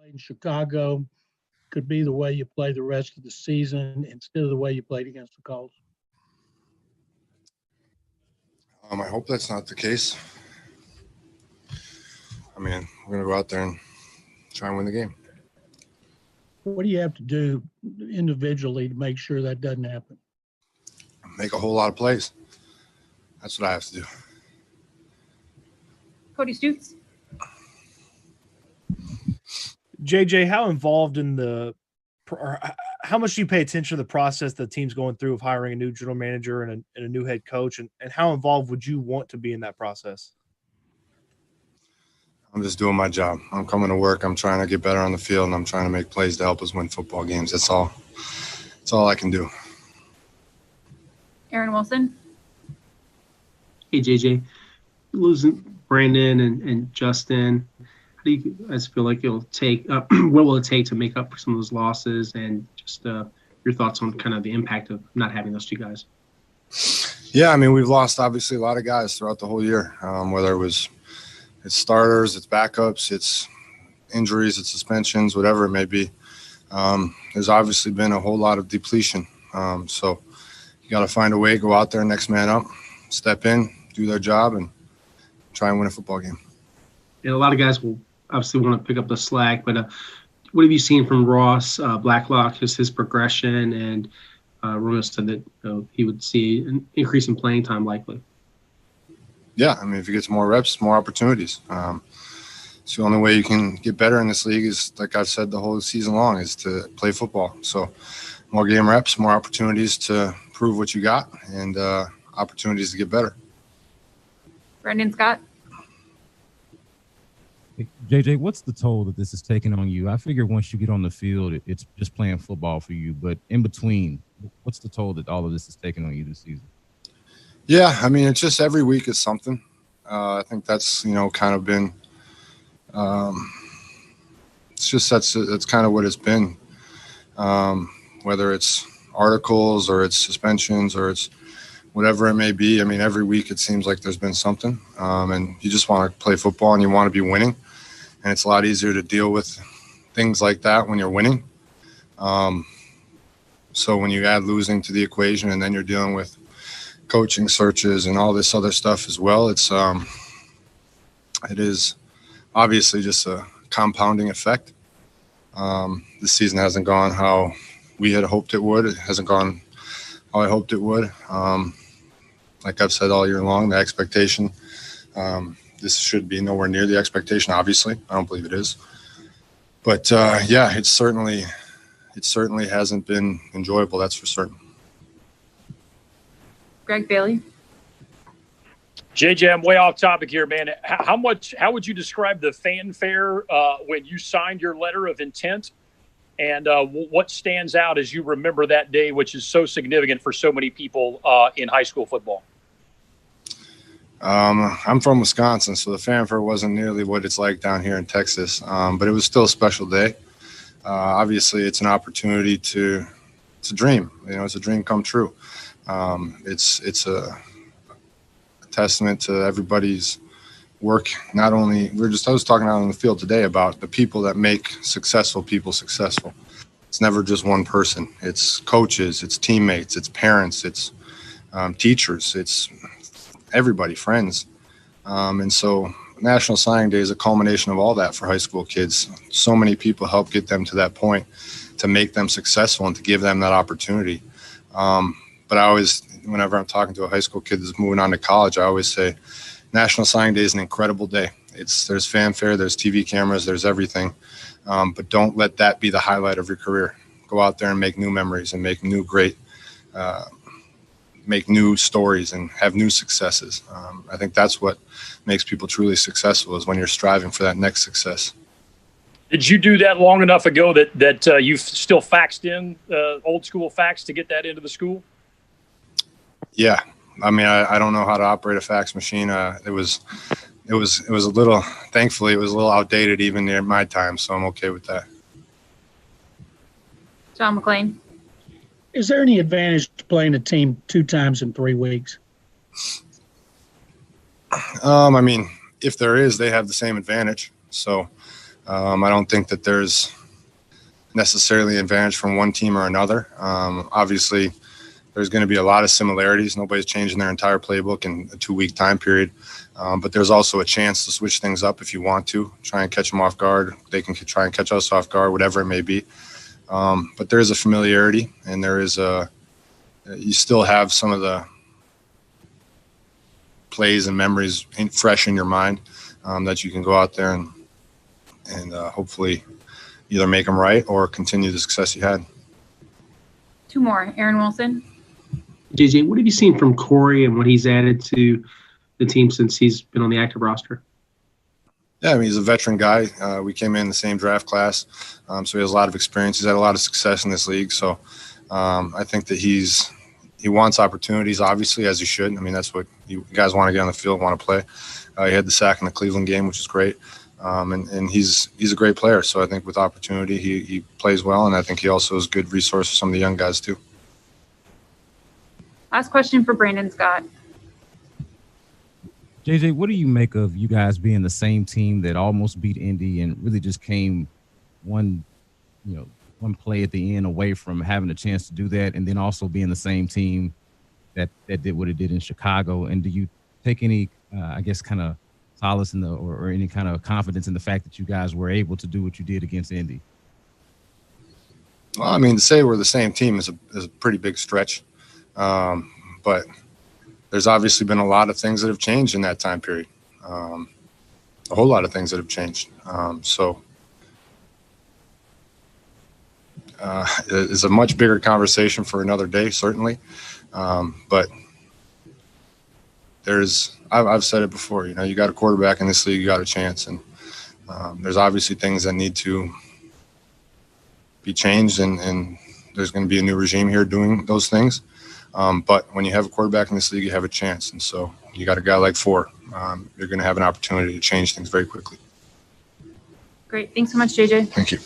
in Chicago could be the way you play the rest of the season instead of the way you played against the Colts? I hope that's not the case. I mean, we're going to go out there and try and win the game. What do you have to do individually to make sure that doesn't happen? Make a whole lot of plays. That's what I have to do. Cody Stutes. JJ, how involved in how much do you pay attention to the process the team's going through of hiring a new general manager and a new head coach, and how involved would you want to be in that process? I'm just doing my job. I'm coming to work. I'm trying to get better on the field, and I'm trying to make plays to help us win football games. That's all I can do. Aaron Wilson. Hey, JJ. Losing Brandon and Justin, how do you guys feel like it'll take what will it take to make up for some of those losses, and just your thoughts on kind of the impact of not having those two guys? Yeah, I mean, we've lost obviously a lot of guys throughout the whole year, whether it's starters, it's backups, it's injuries, it's suspensions, whatever it may be. There's obviously been a whole lot of depletion. So you got to find a way, go out there, next man up, step in, do their job, and try and win a football game. And a lot of guys will obviously want to pick up the slack, but what have you seen from Ross Blacklock, just his progression, and Romeo said that he would see an increase in playing time likely? Yeah, I mean, if he gets more reps, more opportunities. It's the only way you can get better in this league is, like I've said the whole season long, is to play football. So more game reps, more opportunities to prove what you got, and opportunities to get better. Brendan Scott. JJ, what's the toll that this is taking on you? I figure once you get on the field, it's just playing football for you. But in between, what's the toll that all of this is taking on you this season? Yeah, I mean, it's just every week is something. I think that's, kind of been that's kind of what it's been. Whether it's articles or it's suspensions or it's whatever it may be. I mean, every week it seems like there's been something. And you just want to play football and you want to be winning. And it's a lot easier to deal with things like that when you're winning. So when you add losing to the equation and then you're dealing with coaching searches and all this other stuff as well, it is obviously just a compounding effect. This season hasn't gone how we had hoped it would. It hasn't gone how I hoped it would. Like I've said all year long, the expectation, this should be nowhere near the expectation, obviously. I don't believe it is. But, yeah, it certainly hasn't been enjoyable, that's for certain. Greg Bailey. JJ, I'm way off topic here, man. How would you describe the fanfare when you signed your letter of intent? And what stands out as you remember that day, which is so significant for so many people in high school football? I'm from Wisconsin, so the fanfare wasn't nearly what it's like down here in Texas, but it was still a special day. Obviously, it's an opportunity to dream. It's a dream come true. It's a testament to everybody's work. Not only I was talking out on the field today about the people that make successful people successful. It's never just one person. It's coaches, it's teammates, it's parents, it's teachers, it's everybody, friends. And so National Signing Day is a culmination of all that for high school kids. So many people help get them to that point to make them successful and to give them that opportunity. But I always, whenever I'm talking to a high school kid that's moving on to college, I always say National Signing Day is an incredible day. There's fanfare, there's TV cameras, there's everything. But don't let that be the highlight of your career. Go out there and make new memories and make new make new stories and have new successes. I think that's what makes people truly successful, is when you're striving for that next success. Did you do that long enough ago that you've still faxed in old school fax to get that into the school? Yeah. I mean, I don't know how to operate a fax machine. It was a little, thankfully, it was a little outdated even near my time, so I'm okay with that. John McClain. Is there any advantage to playing a team 2 times in 3 weeks? I mean, if there is, they have the same advantage. So I don't think that there's necessarily an advantage from one team or another. Obviously, there's going to be a lot of similarities. Nobody's changing their entire playbook in a 2-week time period. But there's also a chance to switch things up if you want to, try and catch them off guard. They can try and catch us off guard, whatever it may be. But there is a familiarity, and you still have some of the plays and memories fresh in your mind that you can go out there and hopefully either make them right or continue the success you had. 2 more. Aaron Wilson. JJ, what have you seen from Corey and what he's added to the team since he's been on the active roster? Yeah, I mean, he's a veteran guy. We came in the same draft class, so he has a lot of experience. He's had a lot of success in this league. So I think that he wants opportunities, obviously, as he should. I mean, that's what you guys want to get on the field, want to play. He had the sack in the Cleveland game, which is great. And he's a great player. So I think with opportunity, he plays well, and I think he also is a good resource for some of the young guys too. Last question for Brandon Scott. JJ, what do you make of you guys being the same team that almost beat Indy and really just came one play at the end away from having a chance to do that, and then also being the same team that did what it did in Chicago? And do you take any, kind of solace in or any kind of confidence in the fact that you guys were able to do what you did against Indy? Well, I mean, to say we're the same team is a pretty big stretch. But there's obviously been a lot of things that have changed in that time period. A whole lot of things that have changed. It's a much bigger conversation for another day, certainly. But I've said it before, you got a quarterback in this league, you got a chance. And there's obviously things that need to be changed, and there's going to be a new regime here doing those things. But when you have a quarterback in this league, you have a chance. And so you got a guy like Four, you're going to have an opportunity to change things very quickly. Great. Thanks so much, JJ. Thank you.